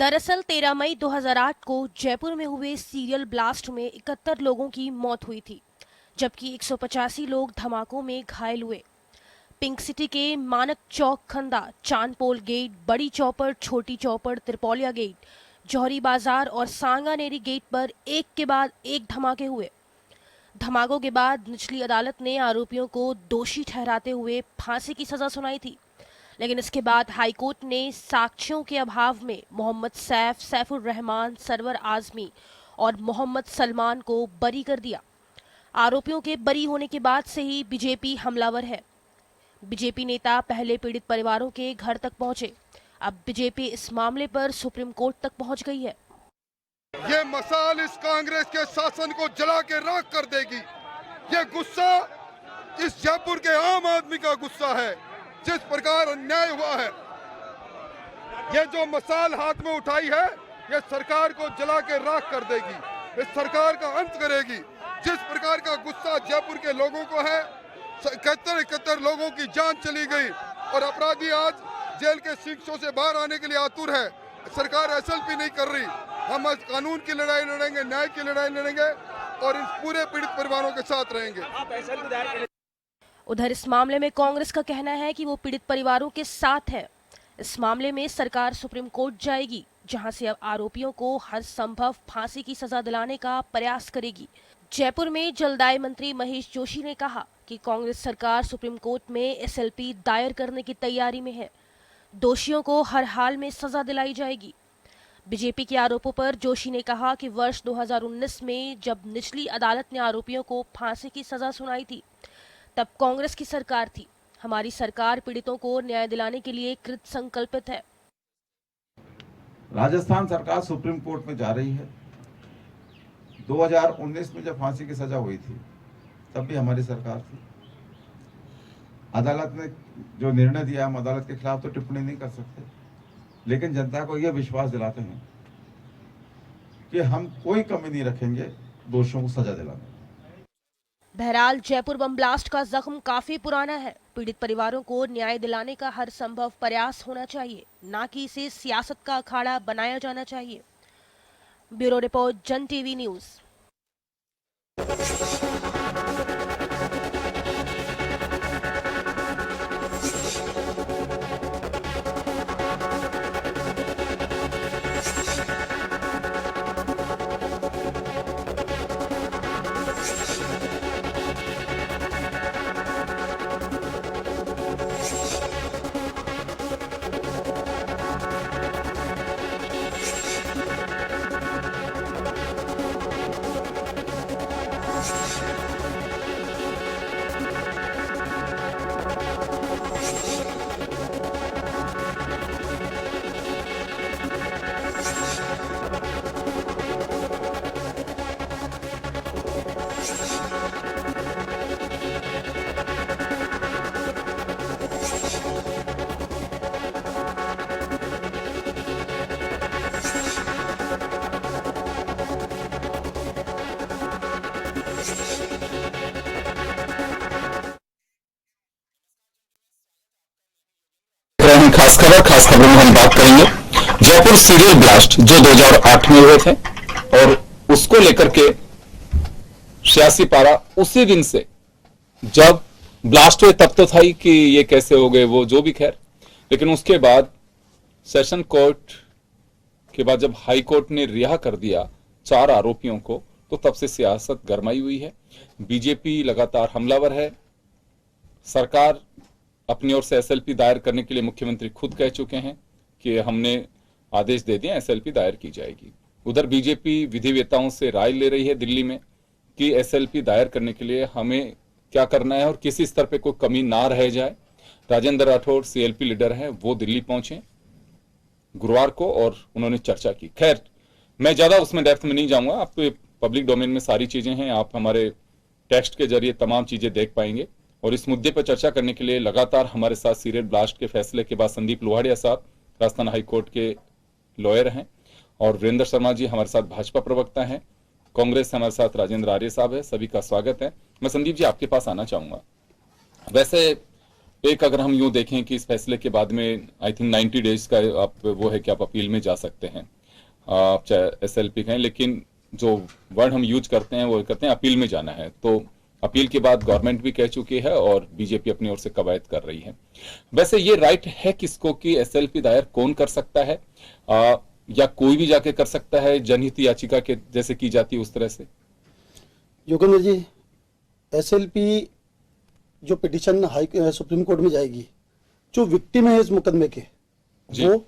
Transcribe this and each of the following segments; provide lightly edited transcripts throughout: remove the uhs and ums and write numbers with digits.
दरअसल 13 मई 2008 को जयपुर में हुए सीरियल ब्लास्ट में 71 लोगों की मौत हुई थी, जबकि 185 लोग धमाकों में घायल हुए। पिंक सिटी के मानक चौक खंदा, चांदपोल गेट, बड़ी चौपड़, छोटी चौपड़, त्रिपोलिया गेट, जौहरी बाजार और सांगानेरी गेट पर एक के बाद एक धमाके हुए। धमाकों के बाद निचली अदालत ने आरोपियों को दोषी ठहराते हुए फांसी की सजा सुनाई थी, लेकिन इसके बाद हाईकोर्ट ने साक्ष्यों के अभाव में मोहम्मद सैफ, सैफुर रहमान, सरवर आजमी और मोहम्मद सलमान को बरी कर दिया। आरोपियों के बरी होने के बाद से ही बीजेपी हमलावर है। बीजेपी नेता पहले पीड़ित परिवारों के घर तक पहुंचे। अब बीजेपी इस मामले पर सुप्रीम कोर्ट तक पहुंच गई है। ये मसाल इस कांग्रेस के शासन को जला के राख कर देगी। ये गुस्सा इस जयपुर के आम आदमी का गुस्सा है। जिस प्रकार अन्याय हुआ है, ये जो मसाल हाथ में उठाई है, ये सरकार को जला के राख कर देगी, इस सरकार का अंत करेगी। जिस प्रकार का गुस्सा जयपुर के लोगों को है, 71 लोगों की जान चली गई और अपराधी आज जेल के शीशों से बाहर आने के लिए आतुर है। सरकार एसएलपी नहीं कर रही। हम आज कानून की लड़ाई लड़ेंगे, न्याय की लड़ाई लड़ेंगे और इन पूरे पीड़ित परिवारों के साथ रहेंगे। उधर इस मामले में कांग्रेस का कहना है कि वो पीड़ित परिवारों के साथ है। इस मामले में सरकार सुप्रीम कोर्ट जाएगी, जहां से अब आरोपियों को हर संभव फांसी की सजा दिलाने का प्रयास करेगी। जयपुर में जलदाय मंत्री महेश जोशी ने कहा कि कांग्रेस सरकार सुप्रीम कोर्ट में एसएलपी दायर करने की तैयारी में है। दोषियों को हर हाल में सजा दिलाई जाएगी। बीजेपी के आरोपों पर जोशी ने कहा कि वर्ष 2019 में जब निचली अदालत ने आरोपियों को फांसी की सजा सुनाई थी, तब कांग्रेस की सरकार थी। हमारी सरकार पीड़ितों को न्याय दिलाने के लिए कृत संकल्पित है। राजस्थान सरकार सुप्रीम कोर्ट में जा रही है। 2019 में जब फांसी की सजा हुई थी, तब भी हमारी सरकार थी। अदालत ने जो निर्णय दिया, हम अदालत के खिलाफ तो टिप्पणी नहीं कर सकते, लेकिन जनता को यह विश्वास दिलाते हैं कि हम कोई कमी नहीं रखेंगे दोषियों को सजा दिलाने में। बहरहाल जयपुर बम ब्लास्ट का जख्म काफी पुराना है। पीड़ित परिवारों को न्याय दिलाने का हर संभव प्रयास होना चाहिए, न कि इसे सियासत का अखाड़ा बनाया जाना चाहिए। ब्यूरो रिपोर्ट, जन टीवी न्यूज। खास खबरों में हम बात करेंगे जयपुर सीरियल ब्लास्ट जो 2008 में हुए थे और उसको लेकर के सियासी पारा उसी दिन से जब ब्लास्ट हुए तब तो था ही कि ये कैसे हो गए, वो जो भी खैर, लेकिन उसके बाद सेशन कोर्ट के बाद जब हाई कोर्ट ने रिहा कर दिया 4 आरोपियों को, तो तब से सियासत गरमाई हुई है। बीजेपी लगातार हमलावर है। सरकार अपनी ओर से एसएलपी दायर करने के लिए मुख्यमंत्री खुद कह चुके हैं कि हमने आदेश दे दिए, एसएलपी दायर की जाएगी। उधर बीजेपी विधिवेताओं से राय ले रही है दिल्ली में कि एसएलपी दायर करने के लिए हमें क्या करना है और किसी स्तर पे कोई कमी ना रह जाए। राजेंद्र राठौड़ सीएलपी लीडर हैं, वो दिल्ली पहुंचे गुरुवार को और उन्होंने चर्चा की। खैर, मैं ज्यादा उसमें डेप्थ में नहीं जाऊंगा, आप पब्लिक डोमेन में सारी चीजें हैं, आप हमारे टेक्स्ट के जरिए तमाम चीजें देख पाएंगे। और इस मुद्दे पर चर्चा करने के लिए लगातार हमारे साथ सीरियल ब्लास्ट के फैसले के बाद संदीप लोहाड़िया साहब राजस्थान हाईकोर्ट के लॉयर हैं और वीरेंद्र शर्मा जी हमारे साथ भाजपा प्रवक्ता हैं। कांग्रेस से हमारे साथ राजेंद्र आर्य साहब है। सभी का स्वागत है। मैं संदीप जी आपके पास आना चाहूंगा। वैसे एक अगर हम यूं देखें कि इस फैसले के बाद में आई थिंक 90 डेज का आप वो है कि आप अपील में जा सकते हैं, आप चाहे एसएलपी कहें, लेकिन जो वर्ड हम यूज करते हैं वो कहते हैं अपील में जाना है। तो अपील के बाद गवर्नमेंट भी कह चुकी है और बीजेपी अपनी ओर से कवायद कर रही है। वैसे ये राइट है किसको कि एसएलपी दायर कौन कर सकता है, या कोई भी जाके कर सकता है जनहित याचिका के जैसे की जाती है उस तरह से? योगेंद्र जी, एसएलपी जो पिटिशन सुप्रीम कोर्ट में जाएगी, जो विक्टिम है इस मुकदमे के जी। वो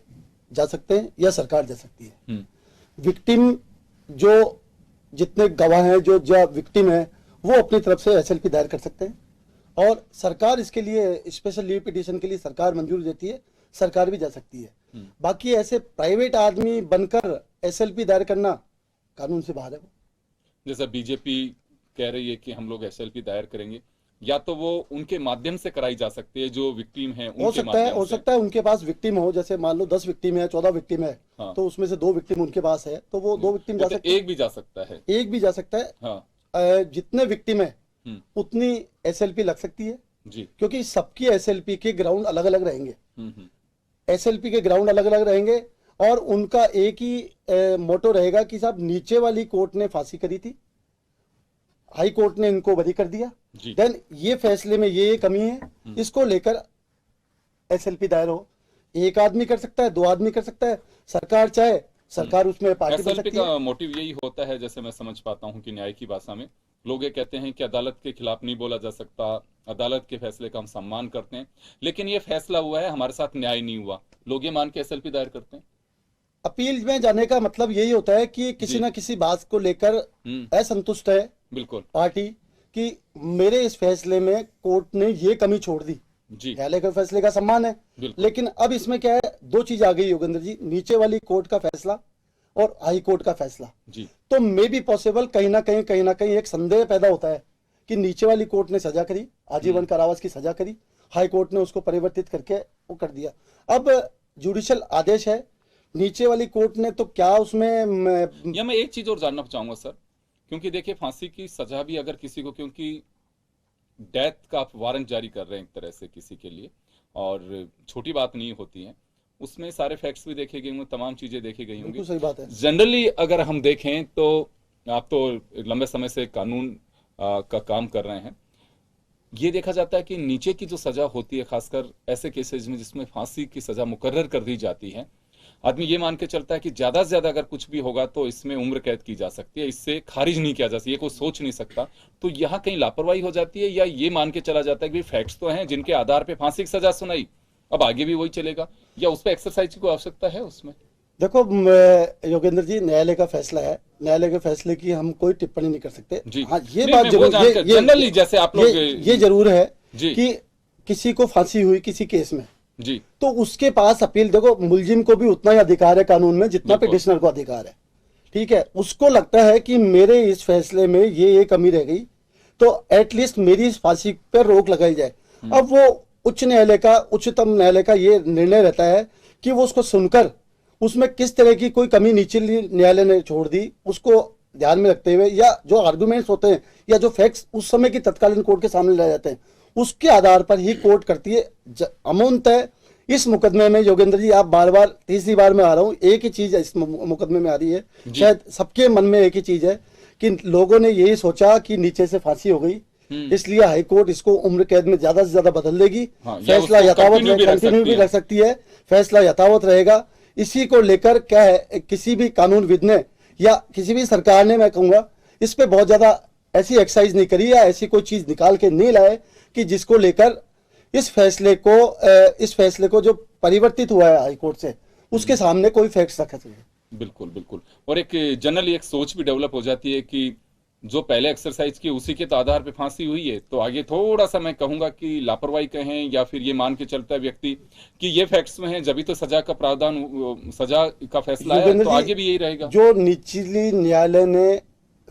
जा सकते हैं या सरकार जा सकती है। विक्टिम जो जितने गवाह हैं, जो विक्टिम है, वो अपनी तरफ से एसएलपी दायर कर सकते हैं और सरकार इसके लिए स्पेशल लीव पिटिशन के लिए सरकार मंजूरी देती है, सरकार भी जा सकती है। बाकी ऐसे प्राइवेट आदमी बनकर एसएलपी दायर करना कानून से बाहर है। वो जैसा बीजेपी कह रही है कि हम लोग एसएलपी दायर करेंगे, या तो वो उनके माध्यम से कराई जा सकती है, जो विक्टिम है उनके हो माध्यम से। सकता है उनके पास विक्टिम हो, जैसे मान लो 10 विक्टिम है, 14 विक्टिम है, हाँ। तो उसमें से 2 विक्टिम उनके पास है, तो वो 2 विक्टिम जा मतलब सकते हैं। एक भी जा सकता है। एक भी जा सकता है। हाँ जितने विक्टिम है उतनी एसएलपी लग सकती है, जी। क्योंकि सबकी एसएलपी के ग्राउंड अलग अलग रहेंगे। हम्म। एसएलपी के ग्राउंड अलग अलग रहेंगे और उनका एक ही मोटो रहेगा कि साहब नीचे वाली कोर्ट ने फांसी करी थी, हाई कोर्ट ने इनको बरी कर दिया, जी। देन ये फैसले में ये कमी है, इसको लेकर एसएलपी दायर हो। एक आदमी कर सकता है, 2 आदमी कर सकता है, सरकार चाहे सरकार उसमें पार्टी बन एसएलपी सकती है। का मोटिव यही होता है, जैसे मैं समझ पाता हूं कि न्याय की भाषा में लोग ये कहते हैं कि अदालत के खिलाफ नहीं बोला जा सकता, अदालत के फैसले का हम सम्मान करते हैं, लेकिन ये फैसला हुआ है, हमारे साथ न्याय नहीं हुआ, लोग ये मान के एसएलपी दायर करते हैं। अपील में जाने का मतलब यही होता है कि किसी ना किसी बात को लेकर असंतुष्ट है बिल्कुल पार्टी कि मेरे इस फैसले में कोर्ट ने ये कमी छोड़ दी। जी। न्यायालय के फैसले का सम्मान है, लेकिन अब इसमें क्या है, 2 चीज आ गई योगेंद्र जी, नीचे वाली कोर्ट का फैसला और हाई कोर्ट का फैसला जी। तो मे बी पॉसिबल कहीं ना कहीं एक संदेह पैदा होता है कि नीचे वाली कोर्ट ने सजा करी, आजीवन कारावास की सजा करी, हाई कोर्ट ने उसको परिवर्तित करके वो कर दिया। अब जुडिशियल आदेश है, नीचे वाली कोर्ट ने तो क्या उसमें या मैं एक चीज और जानना चाहूंगा सर, क्योंकि देखिए फांसी की सजा भी अगर किसी को, क्योंकि डेथ का आप वारंट जारी कर रहे हैं एक तरह से किसी के लिए, और छोटी बात नहीं होती है, उसमें सारे फैक्ट्स भी देखे गए होंगे, तमाम चीजें देखी गई होंगी। सही बात है। जनरली अगर हम देखें तो आप तो लंबे समय से कानून का काम कर रहे हैं, ये देखा जाता है कि नीचे की जो सजा होती है, खासकर ऐसे केसेस में जिसमें फांसी की सजा मुकर्रर कर दी जाती है, आदमी ये मान के चलता है कि ज्यादा से ज्यादा अगर कुछ भी होगा तो इसमें उम्र कैद की जा सकती है, इससे खारिज नहीं किया जा सकता, ये कोई सोच नहीं सकता। तो यहाँ कहीं लापरवाही हो जाती है, या ये मान के चला जाता है कि फैक्ट्स तो हैं जिनके आधार पे फांसी की सजा सुनाई, अब आगे भी वही चलेगा, या उस पर एक्सरसाइज की कोई आवश्यकता है उसमें? देखो योगेंद्र जी, न्यायालय का फैसला है, न्यायालय के फैसले की हम कोई टिप्पणी नहीं कर सकते। हाँ, ये बात जनरली जैसे आप लोग ये जरूर है जी। कि किसी को फांसी हुई किसी केस में जी, तो उसके पास अपील, देखो मुलजिम को भी उतना ही अधिकार है कानून में जितना पिटिशनर को अधिकार है, ठीक है। उसको लगता है कि मेरे इस फैसले में ये कमी रह गई, तो एटलीस्ट मेरी इस फांसी पर रोक लगाई जाए। अब वो उच्चतम न्यायालय का ये निर्णय रहता है कि वो उसको सुनकर उसमें किस तरह की कोई कमी निचली न्यायालय ने छोड़ दी, उसको ध्यान में रखते हुए, या जो आर्गुमेंट्स होते हैं या जो फैक्ट्स उस समय की तत्कालीन कोर्ट के सामने लाए जाते हैं, उसके आधार पर ही कोर्ट करती है। अमूनतः इस मुकदमे में योगेंद्र जी, आप बार बार तीसरी बार में आ रहा हूं, एक ही चीज इस मुकदमे में आ रही है, शायद सबके मन में एक ही चीज है कि लोगों ने यही सोचा कि नीचे से फांसी हो गई, इसलिए हाई कोर्ट इसको उम्र कैद में ज्यादा से ज्यादा बदल देगी। फैसला यथावत कंटिन्यू भी रख सकती है, फैसला यथावत रहेगा। इसी को लेकर क्या है, किसी भी कानूनविद ने या किसी भी सरकार ने, मैं कहूंगा, इस पे बहुत ज्यादा ऐसी एक्सरसाइज नहीं करी या ऐसी कोई चीज निकाल के नहीं लाए कि जिसको लेकर इस फैसले को जो परिवर्तित हुआ है हाई कोर्ट से, उसके सामने कोई फैक्ट्स रखा सके। बिल्कुल बिल्कुल। और एक जनरली एक सोच भी डेवलप हो जाती है कि जो पहले एक्सरसाइज की उसी के आधार पे फांसी हुई है, तो आगे थोड़ा सा मैं कहूंगा कि लापरवाही कहें या फिर ये मान के चलता है व्यक्ति कि ये फैक्ट्स में है, जब भी तो सजा का प्रावधान, सजा का फैसला है, तो आगे भी यही रहेगा। जो निचली न्यायालय ने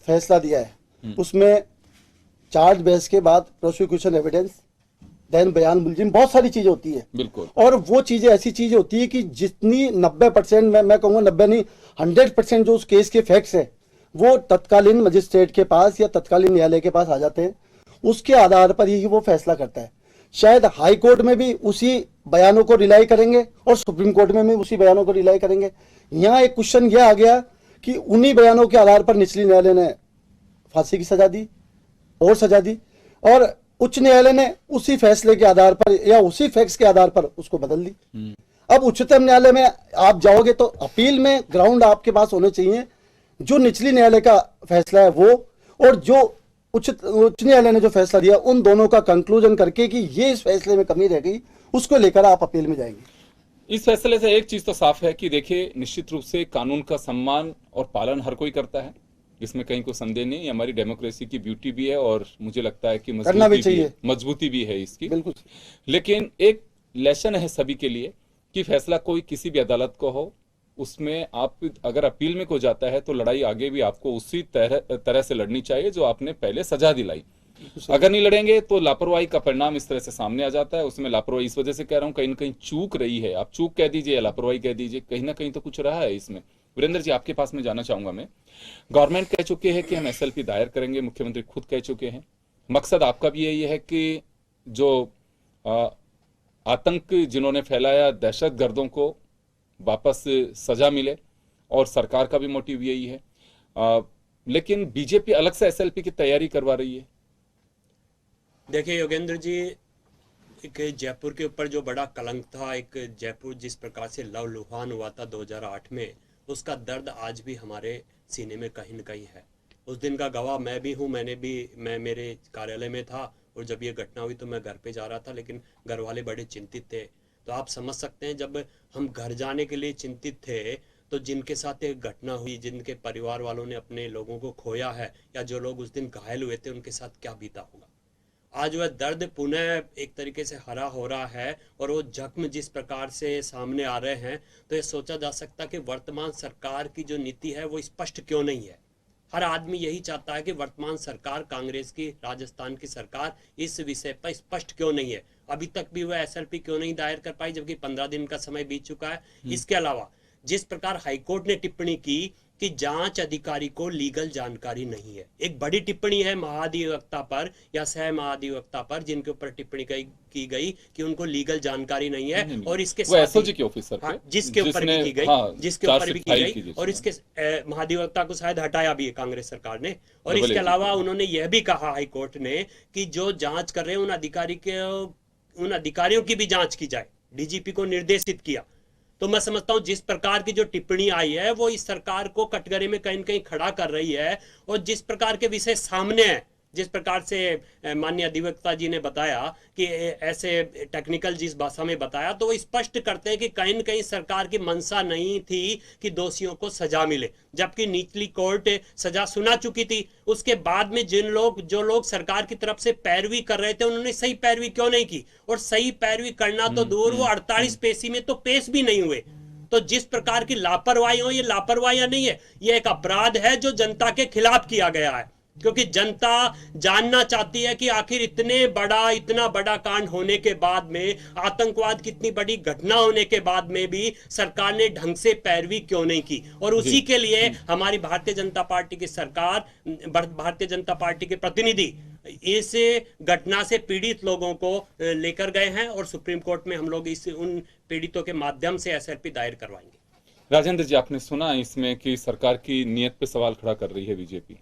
फैसला दिया है उसमें चार्ज बेस के बाद प्रोसिक्यूशन एविडेंस, देन बयान मुलजिम, बहुत सारी चीजें होती है। बिल्कुल। और वो चीजें ऐसी चीज होती है कि जितनी 90%, मैं कहूंगा 90 नहीं 100% जो उस केस के फैक्ट्स है वो तत्कालीन मजिस्ट्रेट के पास या तत्कालीन न्यायालय के पास आ जाते हैं, उसके आधार पर ही वो फैसला करता है। शायद हाई कोर्ट में भी उसी बयानों को रिलाई करेंगे और सुप्रीम कोर्ट में भी उसी बयानों को रिलाई करेंगे। यहाँ एक क्वेश्चन यह आ गया कि उन्हीं बयानों के आधार पर निचली न्यायालय ने फांसी की सजा दी और सजा दी, और उच्च न्यायालय ने उसी फैसले के आधार पर या उसी फैक्ट्स के आधार पर उसको बदल दी। अब उच्चतम न्यायालय में आप जाओगे तो अपील में ग्राउंड आपके पास होने चाहिए, जो निचली न्यायालय का फैसला है वो, और जो उच्च न्यायालय ने जो फैसला दिया, उन दोनों का कंक्लूजन करके कि ये इस फैसले में कमी रह गई, उसको लेकर आप अपील में जाएंगे। इस फैसले से एक चीज तो साफ है कि देखिए, निश्चित रूप से कानून का सम्मान और पालन हर कोई करता है, इसमें कहीं कोई संदेह नहीं। हमारी डेमोक्रेसी की ब्यूटी भी है और मुझे लगता है कि मजबूती भी है इसकी। बिल्कुल। लेकिन एक लेसन है सभी के लिए कि फैसला कोई किसी भी अदालत को हो, उसमें आप अगर अपील में को जाता है तो लड़ाई आगे भी आपको उसी तरह से लड़नी चाहिए जो आपने पहले सजा दिलाई। अगर नहीं लड़ेंगे तो लापरवाही का परिणाम इस तरह से सामने आ जाता है। उसमें लापरवाही इस वजह से कह रहा हूं, कहीं ना कहीं चूक रही है, आप चूक कह दीजिए या लापरवाही कह दीजिए, कहीं ना कहीं तो कुछ रहा है इसमें। वीरेंद्र जी, आपके पास में जाना चाहूंगा मैं। गवर्नमेंट कह चुके हैं कि हम एसएलपी दायर करेंगे, मुख्यमंत्री खुद कह चुके हैं। मकसद आपका भी यही है कि जो आतंक जिन्होंने फैलाया, दहशतगर्दों को वापस सजा मिले, और सरकार का भी मोटिव यही है। लेकिन बीजेपी अलग से एसएलपी की तैयारी करवा रही है। देखिए योगेंद्र जी, एक जयपुर के ऊपर जो बड़ा कलंक था, एक जयपुर जिस प्रकार से लहूलुहान हुआ था 2008 में, उसका दर्द आज भी हमारे सीने में कहीं न कहीं है। उस दिन का गवाह मैं भी हूँ। मैं मेरे कार्यालय में था और जब ये घटना हुई तो मैं घर पे जा रहा था, लेकिन घर वाले बड़े चिंतित थे। तो आप समझ सकते हैं, जब हम घर जाने के लिए चिंतित थे तो जिनके साथ एक घटना हुई, जिनके परिवार वालों ने अपने लोगों को खोया है, या जो लोग उस दिन घायल हुए थे, उनके साथ क्या बीता होगा। आज वह दर्द पुनः एक तरीके से हरा हो रहा है, और वो जख्म जिस प्रकार से सामने आ रहे हैं, तो ये सोचा जा सकता कि वर्तमान सरकार की जो नीति है वो स्पष्ट क्यों नहीं है। हर आदमी यही चाहता है कि वर्तमान सरकार, कांग्रेस की, राजस्थान की सरकार इस विषय पर स्पष्ट क्यों नहीं है। अभी तक भी वह एसएलपी क्यों नहीं दायर कर पाई, जबकि 15 दिन का समय बीत चुका है। इसके अलावा जिस प्रकार हाईकोर्ट ने टिप्पणी की कि जांच अधिकारी को लीगल जानकारी नहीं है, एक बड़ी टिप्पणी है महाधिवक्ता पर या सह महाधिवक्ता पर, जिनके ऊपर टिप्पणी की गई कि उनको लीगल जानकारी नहीं है। और इसके एसओजी के ऑफिसर पे, जिसके ऊपर भी की गई, जिसके ऊपर भी की गई, और इसके महाधिवक्ता को शायद हटाया भी है कांग्रेस सरकार ने। और इसके अलावा उन्होंने यह भी कहा हाईकोर्ट ने कि जो जांच कर रहे हैं उन अधिकारियों की भी जांच की जाए, डीजीपी को निर्देशित किया। तो मैं समझता हूं जिस प्रकार की जो टिप्पणी आई है वो इस सरकार को कटघरे में कहीं न कहीं खड़ा कर रही है। और जिस प्रकार के विषय सामने है, जिस प्रकार से माननीय अधिवक्ता जी ने बताया कि ऐसे टेक्निकल जिस भाषा में बताया, तो वो स्पष्ट करते हैं कि कहीं न कहीं सरकार की मंशा नहीं थी कि दोषियों को सजा मिले, जबकि निचली कोर्ट सजा सुना चुकी थी। उसके बाद में जो लोग सरकार की तरफ से पैरवी कर रहे थे, उन्होंने सही पैरवी क्यों नहीं की, और सही पैरवी करना तो दूर, वो 48 पेशी में तो पेश भी नहीं हुए। तो जिस प्रकार की लापरवाही हो, ये लापरवाही नहीं है, ये एक अपराध है जो जनता के खिलाफ किया गया है। क्योंकि जनता जानना चाहती है कि आखिर इतना बड़ा कांड होने के बाद में, आतंकवाद की इतनी बड़ी घटना होने के बाद में भी सरकार ने ढंग से पैरवी क्यों नहीं की। और उसी के लिए हमारी भारतीय जनता पार्टी की सरकार, भारतीय जनता पार्टी के प्रतिनिधि इस घटना से पीड़ित लोगों को लेकर गए हैं, और सुप्रीम कोर्ट में हम लोग उन पीड़ितों के माध्यम से एसएलपी दायर करवाएंगे। राजेंद्र जी, आपने सुना इसमें कि सरकार की नीयत पे सवाल खड़ा कर रही है बीजेपी।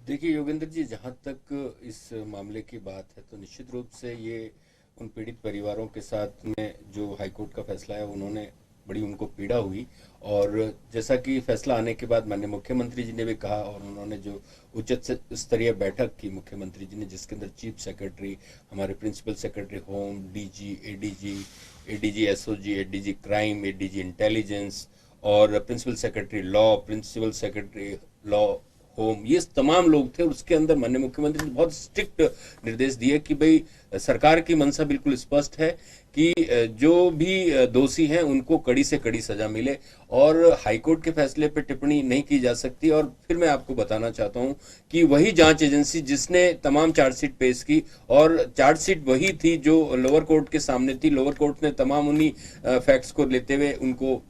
देखिए योगेंद्र जी, जहाँ तक इस मामले की बात है तो निश्चित रूप से ये उन पीड़ित परिवारों के साथ में जो हाईकोर्ट का फैसला है, उन्होंने बड़ी उनको पीड़ा हुई। और जैसा कि फैसला आने के बाद माननीय मुख्यमंत्री जी ने भी कहा, और उन्होंने जो उच्च स्तरीय बैठक की मुख्यमंत्री जी ने, जिसके अंदर चीफ सेक्रेटरी, हमारे principal secretary home, DG, ADG SOG, ADG crime, ADG intelligence और principal secretary law, principal secretary law home, ये तमाम लोग थे। और उसके अंदर माननीय मुख्यमंत्री ने बहुत स्ट्रिक्ट निर्देश दिए कि भाई सरकार की मंशा बिल्कुल स्पष्ट है कि जो भी दोषी हैं उनको कड़ी से कड़ी सजा मिले, और हाईकोर्ट के फैसले पर टिप्पणी नहीं की जा सकती। और फिर मैं आपको बताना चाहता हूं कि वही जांच एजेंसी जिसने तमाम चार्जशीट पेश की, और चार्जशीट वही थी जो लोअर कोर्ट के सामने थी, लोअर कोर्ट ने तमाम उन्हीं फैक्ट्स को लेते हुए उनको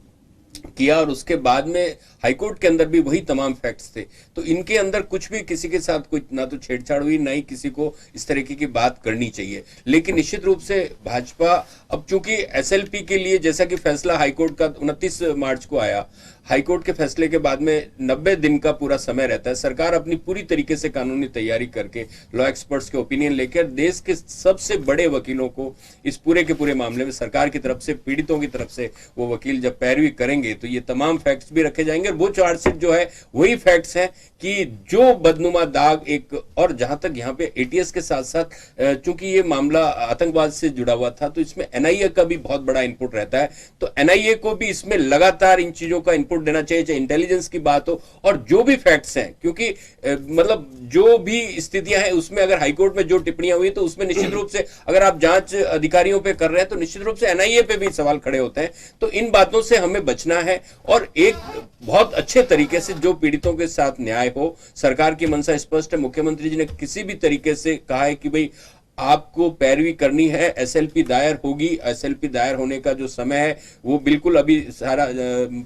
किया, और उसके बाद में हाईकोर्ट के अंदर भी वही तमाम फैक्ट्स थे। तो इनके अंदर कुछ भी किसी के साथ कोई ना तो छेड़छाड़ हुई, ना ही किसी को इस तरीके की बात करनी चाहिए। लेकिन निश्चित रूप से भाजपा अब चूंकि एसएलपी के लिए जैसा कि फैसला हाईकोर्ट का 29 मार्च को आया, हाईकोर्ट के फैसले के बाद में 90 दिन का पूरा समय रहता है। सरकार अपनी पूरी तरीके से कानूनी तैयारी करके लॉ एक्सपर्ट्स के ओपिनियन लेकर देश के सबसे बड़े वकीलों को इस पूरे के पूरे मामले में सरकार की तरफ से, पीड़ितों की तरफ से वो वकील जब पैरवी करेंगे तो ये तमाम फैक्ट्स भी रखे जाएंगे। और वो चार्जशीट जो है वही फैक्ट्स हैं कि जो बदनुमा दाग एक, और जहां तक यहाँ पे एटीएस के साथ साथ चूंकि ये मामला आतंकवाद से जुड़ा हुआ था तो इसमें एनआईए का भी बहुत बड़ा इनपुट रहता है। तो एनआईए को भी इसमें लगातार इन चीजों का इनपुट देना चाहिए, चाहे इंटेलिजेंस की बात हो और जो भी फैक्ट्स हैं, क्योंकि मतलब जो भी स्थितियां हैं उसमें अगर हाईकोर्ट में जो टिप्पणियां हुई तो उसमें निश्चित रूप से अगर आप जांच अधिकारियों पे कर रहे हैं तो निश्चित रूप से एनआईए पे भी सवाल खड़े होते हैं। तो इन बातों से हमें बचना है और एक बहुत अच्छे तरीके से जो पीड़ितों के साथ न्याय हो। सरकार की मंशा स्पष्ट है, मुख्यमंत्री जी ने किसी भी तरीके से कहा है कि भाई आपको पैरवी करनी है, एसएलपी दायर होगी। एसएलपी दायर होने का जो समय है वो बिल्कुल अभी सारा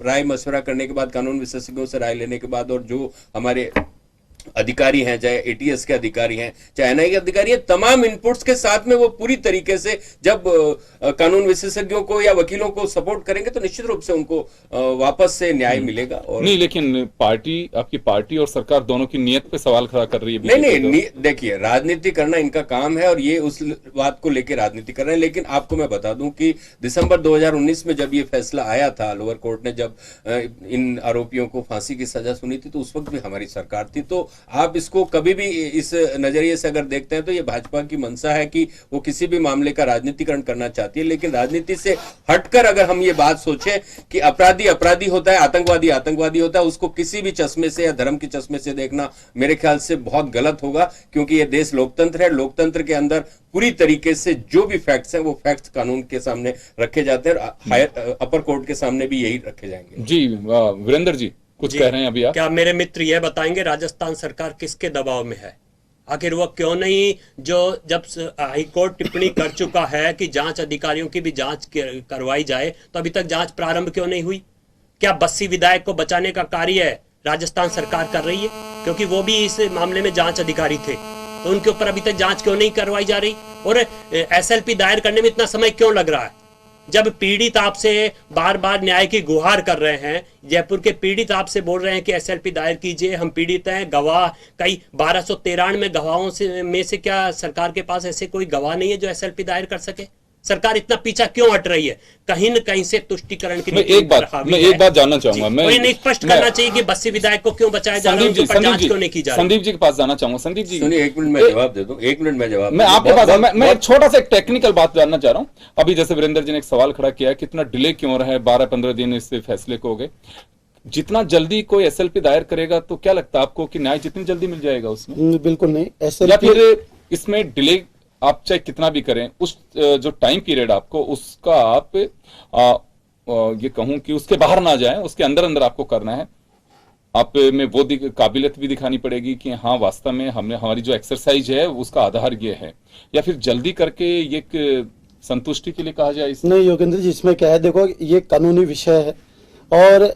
राय मशवरा करने के बाद, कानून विशेषज्ञों से राय लेने के बाद, और जो हमारे अधिकारी हैं, चाहे एटीएस के अधिकारी हैं, चाहे एनआईए के अधिकारी हैं, तमाम इनपुट्स के साथ में वो पूरी तरीके से जब कानून विशेषज्ञों को या वकीलों को सपोर्ट करेंगे तो निश्चित रूप से उनको वापस से न्याय मिलेगा। और नहीं, लेकिन पार्टी, आपकी पार्टी और सरकार दोनों की नीयत पे सवाल खड़ा कर रही है। नहीं, देखिए राजनीति करना इनका काम है और ये उस बात को लेकर राजनीति कर रहे हैं। लेकिन आपको मैं बता दूं कि दिसंबर 2019 में जब ये फैसला आया था, लोअर कोर्ट ने जब इन आरोपियों को फांसी की सजा सुनी थी, तो उस वक्त भी हमारी सरकार थी। तो आप इसको कभी भी इस नजरिए से अगर देखते हैं तो ये भाजपा की मंशा है कि वो किसी भी मामले का राजनीतिकरण करना चाहती है। लेकिन राजनीति से हटकर अगर हम ये बात सोचें कि अपराधी अपराधी होता है, आतंकवादी आतंकवादी होता है, उसको किसी भी चश्मे से या धर्म के चश्मे से देखना मेरे ख्याल से बहुत गलत होगा। क्योंकि ये देश लोकतंत्र है, लोकतंत्र के अंदर पूरी तरीके से जो भी फैक्ट्स हैं वो फैक्ट्स कानून के सामने रखे जाते हैं और हायर अपर कोर्ट के सामने भी यही रखे जाएंगे। जी वीरेंद्र जी कुछ कह रहे हैं अभी आप? क्या मेरे मित्र यह बताएंगे राजस्थान सरकार किसके दबाव में है? आखिर वो क्यों नहीं, जो जब हाईकोर्ट टिप्पणी कर चुका है कि जांच अधिकारियों की भी जांच करवाई जाए, तो अभी तक जांच प्रारंभ क्यों नहीं हुई? क्या बस्सी विधायक को बचाने का कार्य राजस्थान सरकार कर रही है? क्योंकि वो भी इस मामले में जांच अधिकारी थे, तो उनके ऊपर अभी तक जांच क्यों नहीं करवाई जा रही? और एसएलपी दायर करने में इतना समय क्यों लग रहा है? जब पीड़ित आपसे बार बार न्याय की गुहार कर रहे हैं, जयपुर के पीड़ित आपसे बोल रहे हैं कि एसएलपी दायर कीजिए, हम पीड़ित हैं, गवाह कई 1293 गवाहों में से क्या सरकार के पास ऐसे कोई गवाह नहीं है जो एसएलपी दायर कर सके? सरकार इतना पीछा क्यों हट रही है? कहीं न कहीं से तुष्टिकरण की मैं एक बात जानना चाहूंगा, मैं स्पष्ट करना चाहिए कि बस्सी विधायक को क्यों बचाया जा रहा है, उनके ऊपर जांच क्यों नहीं की जा रही? संदीप जी के पास जाना चाहूंगा। संदीप जी सुनिए, एक मिनट में जवाब दे दूं, एक मिनट में जवाब मैं आपके पास मैं छोटा सा एक टेक्निकल बात जानना चाह रहा हूं। अभी जैसे वीरेंद्र जी ने एक सवाल खड़ा किया कि इतना डिले क्यों रहा है, 12-15 दिन इस फैसले को हो गए। जितना जल्दी कोई एसएलपी दायर करेगा तो क्या लगता है आपको कि न्याय जितनी जल्दी मिल जाएगा उसमें? बिल्कुल नहीं, या फिर इसमें डिले आप चाहे कितना भी करें, उस जो टाइम पीरियड आपको उसका आप ये कहूं कि उसके बाहर ना जाए, उसके अंदर अंदर आपको करना है। आप में वो काबिलियत भी दिखानी पड़ेगी कि हाँ वास्तव में हमने हमारी जो एक्सरसाइज है उसका आधार ये है, या फिर जल्दी करके ये संतुष्टि के लिए कहा जाए? नहीं योगेंद्र जी, इसमें क्या है, देखो ये कानूनी विषय है और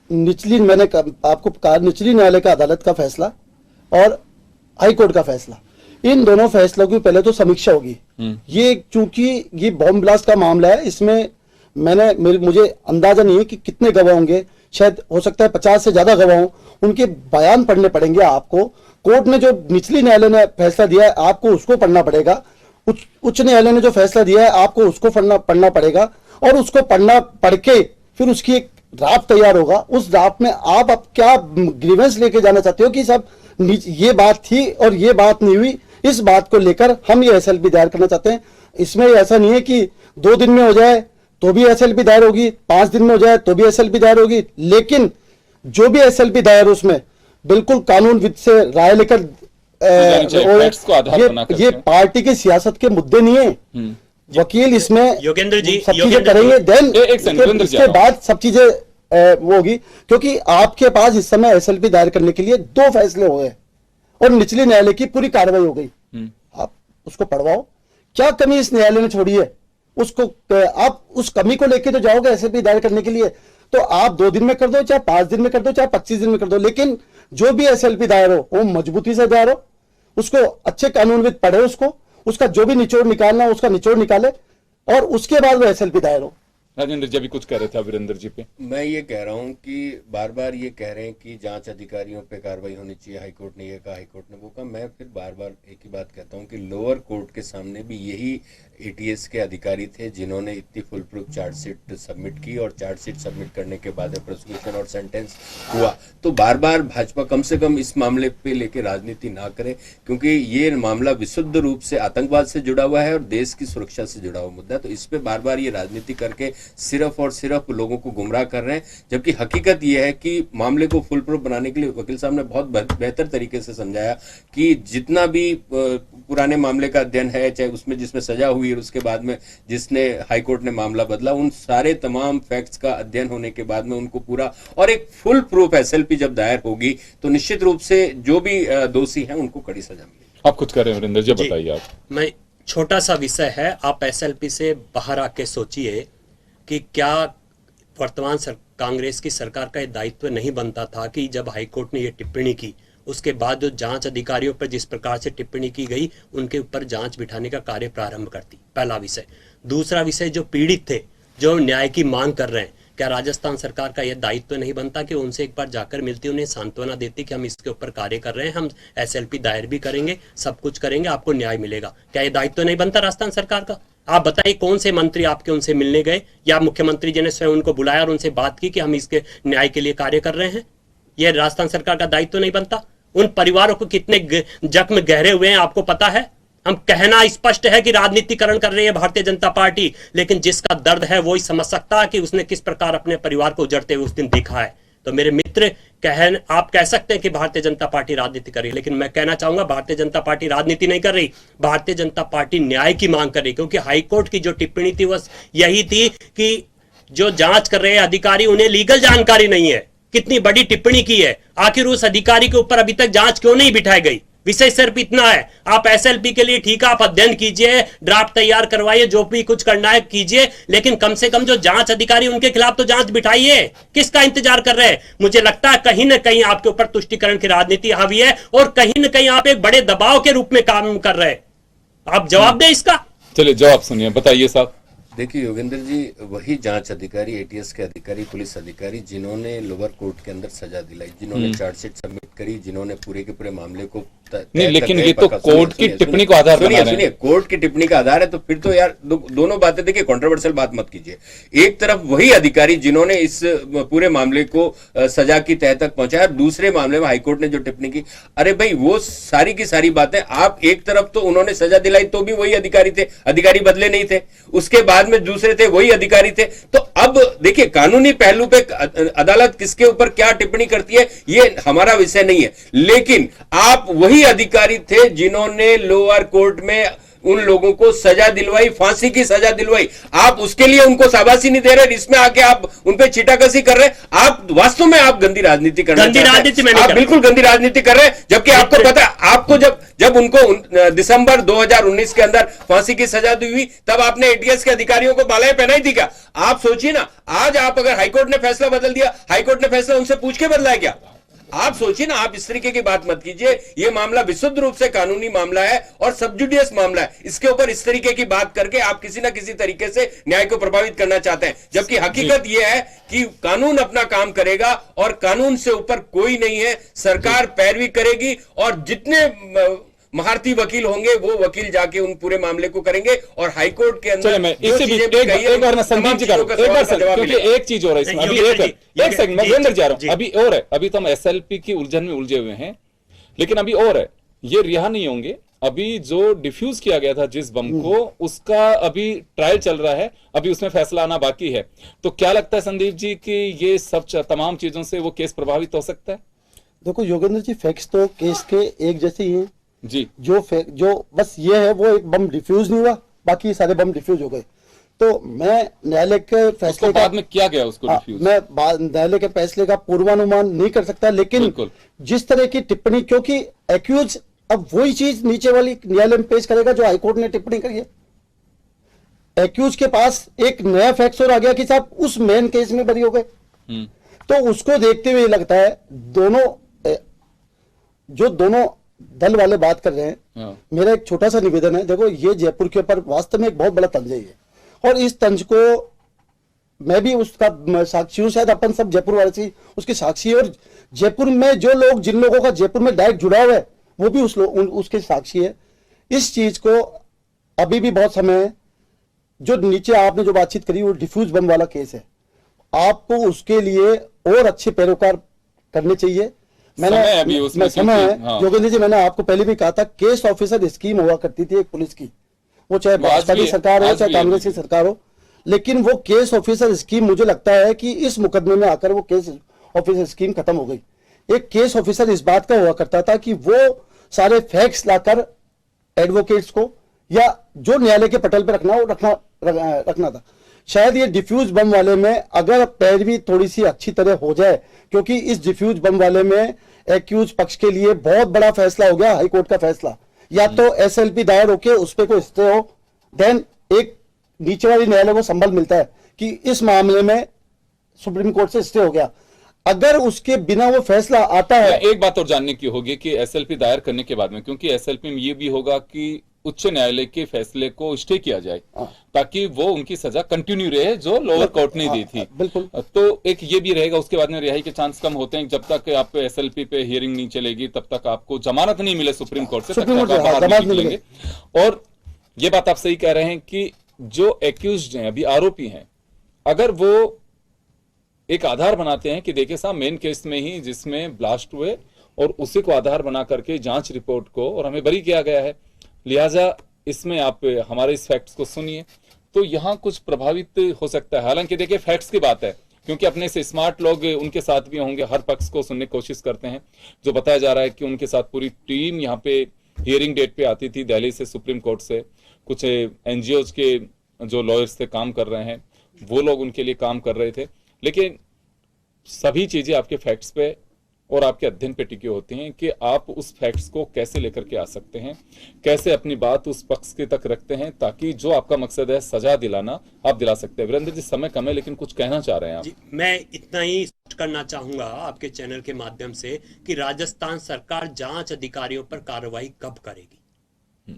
मैंने आपको कहा निचली न्यायालय का अदालत का फैसला और हाईकोर्ट का फैसला, इन दोनों फैसलों की पहले तो समीक्षा होगी। ये चूंकि ये बॉम्ब ब्लास्ट का मामला है, इसमें मुझे अंदाजा नहीं है कि कितने गवाह होंगे, शायद हो सकता है 50 से ज्यादा गवाह हों, उनके बयान पढ़ने पड़ेंगे आपको। कोर्ट ने जो निचली न्यायालय ने फैसला दिया है आपको उसको पढ़ना पड़ेगा, उच्च न्यायालय ने जो फैसला दिया है आपको उसको पढ़ना पड़ेगा, और उसको पढ़ के फिर उसकी एक ड्राफ्ट तैयार होगा। उस ड्राफ्ट में आप अब क्या ग्रीवेंस लेके जाना चाहते हो कि सब ये बात थी और ये बात नहीं हुई, इस बात को लेकर हम ये एसएलपी दायर करना चाहते हैं। इसमें ऐसा नहीं है कि 2 दिन में हो जाए तो भी एसएलपी दायर होगी, 5 दिन में हो जाए तो भी एसएलपी दायर होगी, लेकिन जो भी एसएलपी दायर हो उसमें बिल्कुल कानून विद से राय लेकर ये पार्टी की सियासत के मुद्दे नहीं है। वकील इसमें योगेंद्र जी सब चीजें करेंगे, देन इसके बाद सब चीजें वो होगी, क्योंकि आपके पास इस समय एसएलपी दायर करने के लिए 2 फैसले हुए और निचले न्यायालय की पूरी कार्रवाई हो गई। आप उसको पढ़वाओ, क्या कमी इस न्यायालय ने छोड़ी है उसको, आप उस कमी को लेके तो जाओगे एसएलपी दायर करने के लिए। तो आप 2 दिन में कर दो, चाहे 5 दिन में कर दो, चाहे 25 दिन में कर दो, लेकिन जो भी एसएलपी दायर हो वो मजबूती से दायर हो, उसको अच्छे कानूनविद पढ़े, उसका जो भी निचोड़ निकालना हो उसका निचोड़ निकाले और उसके बाद वो एसएलपी दायर हो। राजेंद्र जी अभी कुछ कह रहे थे वीरेंद्र जी पे। मैं ये कह रहा हूँ कि बार बार ये कह रहे हैं कि जांच अधिकारियों पे कार्रवाई होनी चाहिए, हाईकोर्ट ने ये कहा, हाईकोर्ट ने वो कहा। मैं फिर बार बार एक ही बात कहता हूँ कि लोअर कोर्ट के सामने भी यही एटीएस के अधिकारी थे जिन्होंने इतनी फुल प्रूफ चार्जशीट सबमिट की और चार्जशीट सबमिट करने के बाद प्रोसिक्यूशन और सेंटेंस हुआ। तो बार बार भाजपा कम से कम इस मामले पे लेके राजनीति ना करे, क्योंकि ये मामला विशुद्ध रूप से आतंकवाद से जुड़ा हुआ है और देश की सुरक्षा से जुड़ा हुआ मुद्दा है। तो इस पे बार बार ये राजनीति करके सिर्फ और सिर्फ लोगों को गुमराह कर रहे हैं, जबकि हकीकत यह है कि मामले को फुल प्रूफ बनाने के लिए वकील साहब ने बहुत बेहतर तरीके से समझाया कि जितना भी पुराने मामले का अध्ययन है, चाहे उसमें जिसमें सजा हुई और उसके बाद में जिसने हाईकोर्ट ने मामला बदला, उन सारे तमाम फैक्ट्स का अध्ययन होने के बाद में उनको पूरा और एक फुल प्रूफ एसएलपी जब दायर होगी तो निश्चित रूप से जो भी दोषी हैं उनको कड़ी सजा मिलेगी। आप कुछ कह रहे हैं वीरेंद्र जी, बताइए आप। मैं छोटा सा विषय है, आप एसएलपी से बाहर आके सोचिए कि क्या वर्तमान कांग्रेस की सरकार का यह दायित्व नहीं बनता था कि जब हाईकोर्ट ने यह टिप्पणी की उसके बाद जो जांच अधिकारियों पर जिस प्रकार से टिप्पणी की गई उनके ऊपर जांच बिठाने का कार्य प्रारंभ करती। पहला विषय। दूसरा विषय, जो पीड़ित थे, जो न्याय की मांग कर रहे हैं, क्या राजस्थान सरकार का यह दायित्व नहीं बनता कि उनसे एक बार जाकर मिलती, उन्हें सांत्वना देती कि हम इसके ऊपर कार्य कर रहे हैं, हम एसएलपी दायर भी करेंगे, सब कुछ करेंगे, आपको न्याय मिलेगा। क्या यह दायित्व नहीं बनता राजस्थान सरकार का? आप बताइए कौन से मंत्री आपके उनसे मिलने गए या मुख्यमंत्री जी ने स्वयं उनको बुलाया और उनसे बात की कि हम इसके न्याय के लिए कार्य कर रहे हैं? यह राजस्थान सरकार का दायित्व नहीं बनता? उन परिवारों को कितने जख्म गहरे हुए हैं आपको पता है? हम कहना स्पष्ट है कि राजनीतिकरण कर रही है भारतीय जनता पार्टी, लेकिन जिसका दर्द है वो ही समझ सकता है कि उसने किस प्रकार अपने परिवार को उजड़ते हुए उस दिन देखा है। तो मेरे मित्र आप कह सकते हैं कि भारतीय जनता पार्टी राजनीति कर रही है, लेकिन मैं कहना चाहूंगा भारतीय जनता पार्टी राजनीति नहीं कर रही, भारतीय जनता पार्टी न्याय की मांग कर रही। क्योंकि हाईकोर्ट की जो टिप्पणी थी वह यही थी कि जो जांच कर रहे हैं अधिकारी उन्हें लीगल जानकारी नहीं है। कितनी बड़ी टिप्पणी की है, आखिर उस अधिकारी के ऊपर अभी तक जांच क्यों नहीं बिठाई गई? विषय सिर्फ इतना है। आप एसएलपी के लिए ठीक है, आप अध्ययन कीजिए, ड्राफ्ट तैयार करवाइए, जो भी कुछ करना है कीजिए, लेकिन कम से कम जो जांच अधिकारी उनके खिलाफ तो जांच बिठाइए। किसका इंतजार कर रहे हैं? मुझे लगता है कहीं ना कहीं आपके ऊपर तुष्टिकरण की राजनीति हावी है और कहीं ना कहीं आप एक बड़े दबाव के रूप में काम कर रहे हैं। आप जवाब दें इसका। चलिए जवाब सुनिए, बताइए साहब। देखिए योगेंद्र जी, वही जांच अधिकारी, एटीएस के अधिकारी, पुलिस अधिकारी जिन्होंने लोअर कोर्ट के अंदर सजा दिलाई, जिन्होंने चार्जशीट सबमिट करी, जिन्होंने पूरे के पूरे मामले को नहीं, लेकिन ये तो कोर्ट की टिप्पणी को आधार बना रहे हैं। सुनिए, कोर्ट की टिप्पणी का आधार है तो फिर तो यार दोनों बातें देखिए, कंट्रोवर्शियल बात मत कीजिए। एक तरफ वही अधिकारी जिन्होंने इस पूरे मामले को सजा की तह तक पहुंचाया, दूसरे मामले में हाईकोर्ट ने जो टिप्पणी की, अरे भाई वो सारी की सारी बातें आप एक तरफ तो उन्होंने सजा दिलाई तो भी वही अधिकारी थे, अधिकारी बदले नहीं थे, उसके बाद में दूसरे थे वही अधिकारी थे। तो अब देखिए कानूनी पहलू पे अदालत किसके ऊपर क्या टिप्पणी करती है ये हमारा विषय नहीं है, लेकिन आप वही अधिकारी थे जिन्होंने लोअर कोर्ट में उन लोगों को सजा दिलवाई, फांसी की सजा दिलवाई। आप उसके लिए उनको शाबाशी नहीं दे रहे, इसमें आके आप उन पे छिटाकसी कर रहे हैं। आप वास्तव में आप गंदी राजनीति कर रहे हैं, आप बिल्कुल गंदी राजनीति कर रहे हैं। जबकि आपको पता है, आपको जब उनको दिसंबर 2019 के अंदर फांसी की सजा दी हुई तब आपने एटीएस के अधिकारियों को बालाएं पहनाई थी क्या? आप सोचिए ना, आज आप अगर हाईकोर्ट ने फैसला बदल दिया, हाईकोर्ट ने फैसला उनसे पूछ के बदला है क्या? आप सोचिए ना, आप इस तरीके की बात मत कीजिए। यह मामला विशुद्ध रूप से कानूनी मामला है और सबजुडियस मामला है। इसके ऊपर इस तरीके की बात करके आप किसी ना किसी तरीके से न्याय को प्रभावित करना चाहते हैं, जबकि हकीकत यह है कि कानून अपना काम करेगा और कानून से ऊपर कोई नहीं है। सरकार पैरवी करेगी और जितने महारथी वकील होंगे वो वकील जाके उन पूरे मामले को करेंगे और हाईकोर्ट के अंदर मैं इसी बीच एक बार मैं संदीप जी का एक बार सर, क्योंकि एक चीज हो रहा है इसमें, अभी एक सेकंड मैं वीरेंद्र जा रहा हूं, अभी और है, अभी तो हम एसएलपी की उलझन में उलझे हुए हैं, लेकिन अभी और है, ये रिहा नहीं होंगे। अभी जो डिफ्यूज किया गया था जिस बम को, उसका अभी ट्रायल चल रहा है, अभी उसमें फैसला आना बाकी है। तो क्या लगता है संदीप जी कि ये सब तमाम चीजों से वो केस प्रभावित हो सकता है? देखो योगेंद्र जी, फैक्ट्स तो केस के एक जैसे ही हैं जी। जो बस ये है, वो एक बम डिफ्यूज नहीं हुआ, बाकी सारे बम डिफ्यूज हो गए। तो मैं न्यायालय के फैसले बाद में किया गया उसको डिफ्यूज, मैं न्यायालय के फैसले का पूर्वानुमान नहीं कर सकता, लेकिन जिस तरह की टिप्पणी, क्योंकि एक्यूज अब वही चीज नीचे वाली न्यायालय में पेश करेगा जो हाईकोर्ट ने टिप्पणी करी है। एक्यूज के पास एक नया फैक्ट और आ गया कि साहब उस मेन केस में बरी हो गए, तो उसको देखते हुए लगता है दोनों दल वाले बात कर रहे हैं। मेरा एक छोटा सा निवेदन है, देखो ये जयपुर के ऊपर वास्तव में एक बहुत बड़ा तंज है ये, और इस तंज को मैं भी उसका साक्षी हूं, शायद अपन सब जयपुर वाले से उसके साक्षी है, और जयपुर में जो लोग, जिन लोगों का जयपुर में डायरेक्ट जुड़ा हुआ है, वो भी उसके साक्षी है। इस चीज को अभी भी बहुत समय है। जो नीचे आपने जो बातचीत करी वो डिफ्यूज बम वाला केस है, आपको उसके लिए और अच्छे पैरोकार करने चाहिए। समय है योगेंद्र जी, मैंने आपको पहले भी कहा था, केस ऑफिसर स्कीम हुआ करती थी एक पुलिस की, वो चाहे भाजपा की सरकार हो चाहे कांग्रेस की सरकार हो, लेकिन वो केस ऑफिसर स्कीम मुझे लगता है कि इस मुकदमे में आकर वो केस ऑफिसर स्कीम खत्म हो गई। एक केस ऑफिसर इस बात का हुआ करता था कि वो सारे फैक्ट्स लाकर एडवोकेट्स को या जो न्यायालय के पटल पर रखना था। शायद ये डिफ्यूज बम वाले में अगर पैरवी थोड़ी सी अच्छी तरह हो जाए, क्योंकि इस डिफ्यूज बम वाले में एक्यूज पक्ष के लिए बहुत बड़ा फैसला हो गया, हाई कोर्ट का फैसला, या तो एसएलपी दायर होके उस पर कोई स्टे हो, देन एक नीचे वाली न्यायालय को संबल मिलता है कि इस मामले में सुप्रीम कोर्ट से स्टे हो गया। अगर उसके बिना वो फैसला आता है, एक बात और जानने की होगी कि एसएलपी दायर करने के बाद में, क्योंकि एसएलपी में ये भी होगा कि उच्च न्यायालय के फैसले को स्टे किया जाए ताकि वो उनकी सजा कंटिन्यू रहे जो लोअर कोर्ट ने दी थी। बिल्कुल। तो एक ये भी रहेगा, उसके बाद में रिहाई के चांस कम होते हैं। जब तक आप एसएलपी पे हियरिंग नहीं चलेगी तब तक आपको जमानत नहीं मिले सुप्रीम कोर्ट से, तब तक आप बाहर नहीं निकलेंगे। और ये बात आप सही कह रहे हैं कि जो एक्यूज्ड हैं, अभी आरोपी हैं, अगर वो एक आधार बनाते हैं कि देखिए साहब मेन केस में ही जिसमें ब्लास्ट हुए और उसी को आधार बना करके जांच रिपोर्ट को और हमें बरी किया गया है, लिहाजा इसमें आप हमारे इस फैक्ट्स को सुनिए, तो यहां कुछ प्रभावित हो सकता है। हालांकि देखिए फैक्ट्स की बात है, क्योंकि अपने से स्मार्ट लोग उनके साथ भी होंगे, हर पक्ष को सुनने की कोशिश करते हैं। जो बताया जा रहा है कि उनके साथ पूरी टीम यहाँ पे हियरिंग डेट पे आती थी दिल्ली से, सुप्रीम कोर्ट से, कुछ एनजीओज के जो लॉयर्स थे काम कर रहे हैं, वो लोग उनके लिए काम कर रहे थे। लेकिन सभी चीजें आपके फैक्ट्स पे और आपके अध्ययन पे टिकी होती हैं कि आप उस फैक्ट्स को कैसे लेकर के आ सकते हैं, कैसे अपनी बात उस पक्ष के तक रखते हैं, ताकि जो आपका मकसद है सजा दिलाना, आप दिला सकते हैं। वीरेंद्र जी, समय कम है लेकिन कुछ कहना चाह रहे हैं आप। जी, मैं इतना ही करना चाहूंगा आपके चैनल के माध्यम से कि राजस्थान सरकार जांच अधिकारियों पर कार्रवाई कब करेगी।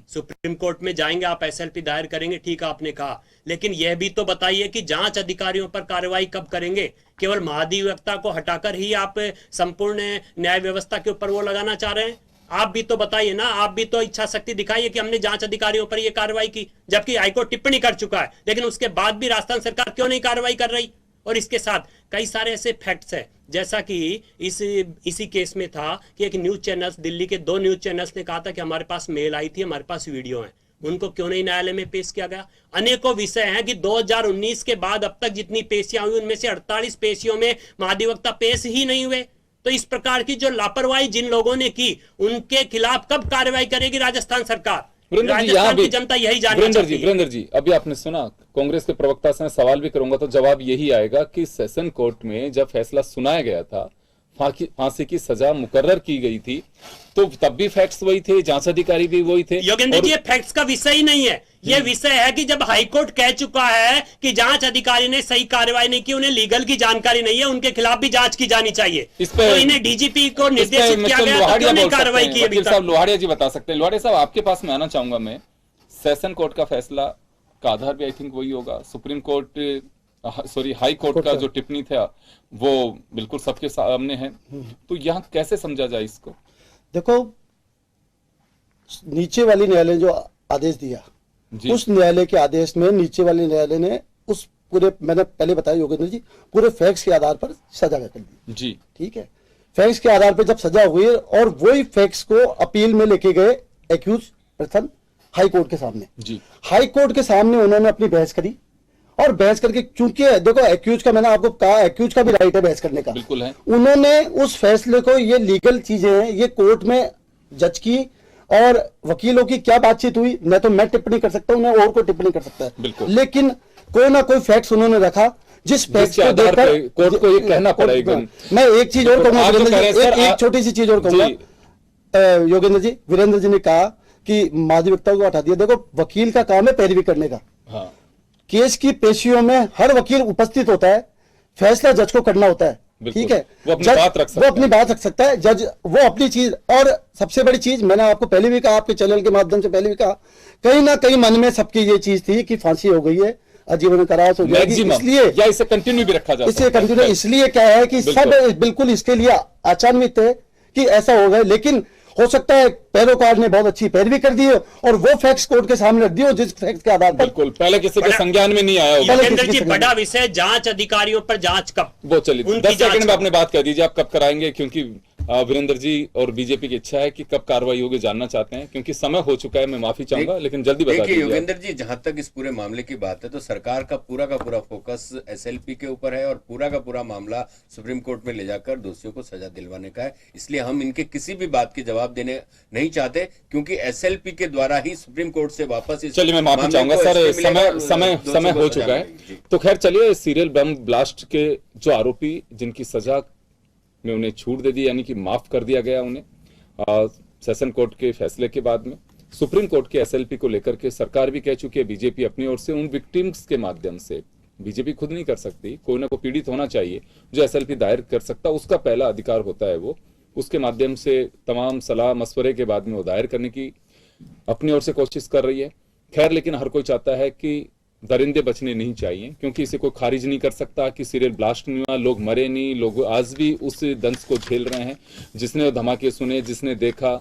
सुप्रीम कोर्ट में जाएंगे, आप एसएलपी दायर करेंगे, ठीक आपने कहा, लेकिन यह भी तो बताइए कि जांच अधिकारियों पर कार्रवाई कब करेंगे। केवल महाधिवक्ता को हटाकर ही आप संपूर्ण न्याय व्यवस्था के ऊपर वो लगाना चाह रहे हैं? आप भी तो बताइए ना, आप भी तो इच्छा शक्ति दिखाइए कि हमने जांच अधिकारियों पर ये कार्रवाई की, जबकि हाईकोर्ट टिप्पणी कर चुका है, लेकिन उसके बाद भी राजस्थान सरकार क्यों नहीं कार्रवाई कर रही। और इसके साथ कई सारे ऐसे फैक्ट्स हैं, जैसा कि इसी केस में था कि एक न्यूज चैनल्स, दिल्ली के 2 न्यूज चैनल्स ने कहा था कि हमारे पास मेल आई थी, हमारे पास वीडियो है, उनको क्यों नहीं न्यायालय में पेश किया गया। अनेकों विषय हैं कि 2019 के बाद अब तक जितनी पेशियां हुई उनमें से 48 पेशियों में महाधिवक्ता पेश ही नहीं हुए। तो इस प्रकार की जो लापरवाही जिन लोगों ने की, उनके खिलाफ कब कार्रवाई करेगी राजस्थान सरकार? राजस्थान की जनता यही जानना चाहती है। वीरेंद्र जी, अभी आपने सुना, कांग्रेस के प्रवक्ता से सवाल भी करूंगा तो जवाब यही आएगा कि सेशन कोर्ट में जब फैसला सुनाया गया था, फांसी की सजा मुकर्रर की गई थी, तो तब भी फैक्ट्स वही थे, जांच अधिकारी भी वही थे। योगेंद्र जी, ये फैक्ट्स का विषय ही नहीं है, ये विषय है कि जब हाईकोर्ट कह चुका है कि जांच अधिकारी ने सही कार्रवाई नहीं की, उन्हें लीगल की जानकारी नहीं है, उनके खिलाफ भी जांच की जानी चाहिए, तो इन्हें डीजीपी को निर्देशित किया गया, तो क्यों नहीं कार्रवाई की अभी तक? लोहाड़िया जी बता सकते हैं। लोहाड़िया साहब, आपके पास में आना चाहूंगा मैं। सेशन कोर्ट का फैसला का आधार भी आई थिंक वही होगा, सुप्रीम कोर्ट हाई कोर्ट का जो टिप्पणी था वो बिल्कुल सबके सामने है, तो यहाँ कैसे समझा जाए इसको? देखो, नीचे वाली न्यायालय जो आदेश दिया, उस न्यायालय के आदेश में नीचे वाले न्यायालय ने उस पूरे, मैंने पहले बताया योगेंद्र जी, पूरे फैक्ट्स के आधार पर सजा कर दी जी, ठीक है। फैक्ट्स के आधार पर जब सजा हुई और वही फैक्ट्स को अपील में लेके गए एक्यूज प्रथम हाई कोर्ट के सामने जी, हाई कोर्ट के सामने उन्होंने अपनी बहस करी, और बहस करके, चूंकि देखो एक्यूज का, मैंने आपको कहा एक्यूज का भी राइट है बहस करने का, बिल्कुल है। उन्होंने उस फैसले को, ये लीगल चीजें हैं, ये कोर्ट में जज की और वकीलों की क्या बातचीत हुई, न तो मैं टिप्पणी कर सकता हूं, न और कोई टिप्पणी कर सकता है, लेकिन कोई ना कोई फैक्ट्स उन्होंने रखा, जिस फैक्ट्स को देखकर कोर्ट को ये कहना पड़ेगा। मैं एक चीज और कहूंगा, एक छोटी सी चीज और कहूंगा योगेंद्र जी, वीरेंद्र जी ने कहा कि महाधिवक्ता को हटा दिया। देखो, वकील का काम है पैरवी करने का, केस की पेशियों में हर वकील उपस्थित होता है, फैसला जज को करना होता है, बिल्कुल। ठीक है, वो अपनी जज बात रख सकता वो अपनी बात रख सकता है, जज वो अपनी चीज। और सबसे बड़ी चीज मैंने आपको पहले भी कहा, आपके चैनल के माध्यम से पहले भी कहा, कहीं ना कहीं मन में सबकी ये चीज थी कि फांसी हो गई है, आजीवन कारावास हो गया, इसलिए या इसे कंटिन्यू भी रखा जा इसे कंटिन्यू इसलिए क्या है कि सब बिल्कुल इसके लिए अचानक थे कि ऐसा हो गया। लेकिन हो सकता है पैरोकार ने बहुत अच्छी पैरवी कर दी हो और वो फैक्ट्स कोर्ट के सामने रख दिए, जिस फैक्ट्स के आधार पर बिल्कुल पहले किसी के संज्ञान में नहीं आया होगा। योगेंद्र जी, बड़ा विषय जांच अधिकारियों पर जांच कब, वो चलिए 10 सेकंड में आपने बात कर दीजिए, आप कब कराएंगे, क्योंकि वीरेंद्र जी और बीजेपी की इच्छा है कि कब कार्रवाई होगी जानना चाहते हैं, क्योंकि समय हो चुका है। मैं माफी चाहूंगा लेकिन जल्दी बता दीजिए। योगेंद्र जी, जहां तक इस पूरे मामले की बात है तो सरकार का पूरा फोकस एसएलपी के ऊपर है और पूरा का पूरा मामला सुप्रीम कोर्ट में ले जाकर दोषियों को सजा दिलवाने का है। इसलिए हम इनके किसी भी बात के जवाब देने नहीं चाहते, क्योंकि एसएलपी के द्वारा ही सुप्रीम कोर्ट से वापस चलिए मैं माफी चाहूंगा सर, समय हो चुका है। तो खैर चलिए, सीरियल बम ब्लास्ट के जो आरोपी जिनकी सजा में उन्हें छूट दे दी, यानी कि माफ कर दिया गया उन्हें सेशन कोर्ट के फैसले के बाद में, सुप्रीम कोर्ट के एसएलपी को लेकर के सरकार भी कह चुकी है, बीजेपी अपनी ओर से उन विक्टिम्स के माध्यम से, बीजेपी खुद नहीं कर सकती, कोई ना कोई पीड़ित होना चाहिए जो एसएलपी दायर कर सकता, उसका पहला अधिकार होता है वो, उसके माध्यम से तमाम सलाह मशवरे के बाद में वो दायर करने की अपनी ओर से कोशिश कर रही है। खैर लेकिन हर कोई चाहता है कि दरिंदे बचने नहीं चाहिए, क्योंकि इसे कोई खारिज नहीं कर सकता कि सीरियल ब्लास्ट नहीं हुआ, लोग मरे नहीं, लोग आज भी उस दंश को झेल रहे हैं। जिसने धमाके सुने, जिसने देखा,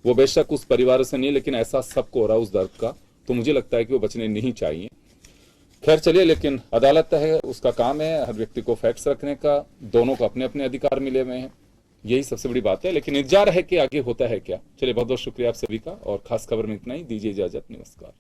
वो बेशक उस परिवार से नहीं, लेकिन ऐसा सबको हो रहा उस दर्द का, तो मुझे लगता है कि वो बचने नहीं चाहिए। खैर चलिए, लेकिन अदालत है, उसका काम है हर व्यक्ति को फैक्ट्स रखने का, दोनों को अपने अपने अधिकार मिले हुए हैं, यही सबसे बड़ी बात है। लेकिन इंतजार है कि आगे होता है क्या। चलिए बहुत बहुत शुक्रिया आप सभी का, और खास खबर में इतना ही, दीजिए इजाजत, नमस्कार।